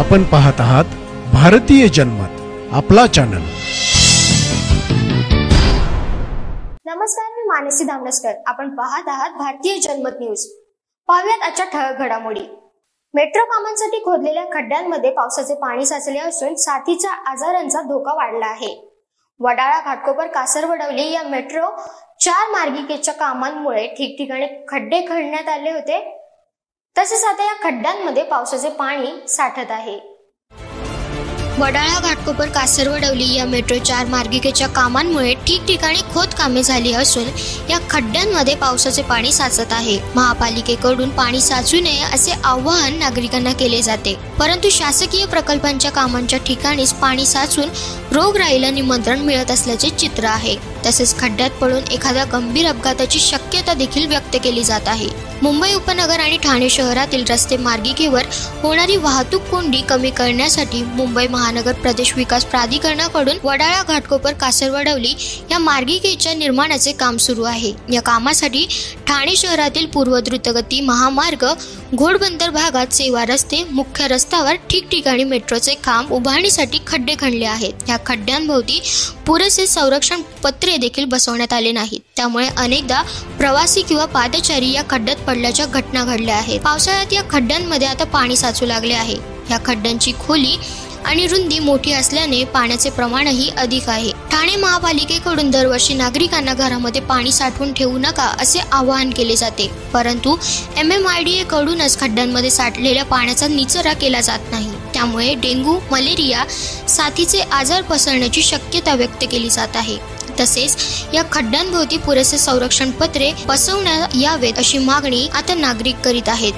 आपण पाहत आहात भारतीय जनमत, आपला चॅनल। नमस्कार, मी मानसी धामणसकर। आपण पाहत आहात भारतीय जनमत न्यूज। पाहुयात आजच्या ठळक घडामोडी। मेट्रो कामांसाठी खोदलेल्या खड्ड्यांमध्ये पावसाचे पाणी साचले असून साथीच्या आजारांचा धोका वाढला आहे। वडाळा घाटकोपर कासरवडवली या मेट्रो 4 मार्गिकेच्या कामांमुळे ठिकठिकाणी खड्डे खणण्यात आले होते। तसेच आता या खड्ड्यांमध्ये पावसाचे पाणी साठत आहे। वडाळा घाटकोपर कासरवडवली या मेट्रो 4 मार्गिकेच्या कामांमुळे ठिकठिकाणी खोदकामे झाली असून या खड्ड्यांमध्ये पावसाचे पाणी साचत आहे। महापालिकेकडून पाणी साचू नये असे आवाहन नागरिकांना केले जाते, परंतु शासकीय प्रकल्पांच्या कामांच्या ठिकाणीच पाणी साचून रोगराईला निमंत्रण मिळत असल्याचे चित्र आहे। तसेच खड्ड्यात पडून एखाद्या गंभीर अपघाताची शक्यता देखील व्यक्त केली जात आहे। मुंबई उपनगर आणि ठाणे शहरातील रस्ते मार्गिकेवर होणारी वाहतूक कोंडी कमी करण्यासाठी मुंबई महानगर प्रदेश विकास प्राधिकरणाकडून वडाळा घाटकोपर कासरवडवली या मार्गिकेच्या निर्माणाचे काम सुरू आहे। या कामासाठी ठाणे शहरातील पूर्व द्रुतगती महामार्ग, घोडबंदर भागात सेवा रस्ते, मुख्य रस्त्यावर ठिकठिकाणी मेट्रोचे काम उभारणीसाठी खड्डे खणले आहेत। या खड्ड्यांभोवती पुरेसे संरक्षण पत्रे देखील बसवण्यात आले नाहीत, त्यामुळे अनेकदा प्रवासी किंवा पादचारी या खड्ड्यात पडल्याच्या घटना घडल्या आहेत। पावसाळ्यात या खड्ड्यांमध्ये आता पाणी साचू लागले आहे। या खड्ड्यांची खोली आणि रुंदी मोठी असल्याने पाण्याचे प्रमाणही अधिक आहे। ठाणे महापालिकेकडून दरवर्षी नागरिकांना घरामध्ये पाणी साठवून ठेवू नका असे आवाहन केले जाते, परंतु MMRDA कडूनच खड्ड्यांमध्ये साठलेल्या पाण्याचा निचरा केला जात नाही। त्यामुळे डेंग्यू, मलेरिया साथीचे आजार पसरण्याची शक्यता व्यक्त केली जात आहे। तसेच या खड्ड्यांभोवती पुरेसे संरक्षण पत्रे बसवण्यात यावेत अशी मागणी आता नागरिक करीत आहेत।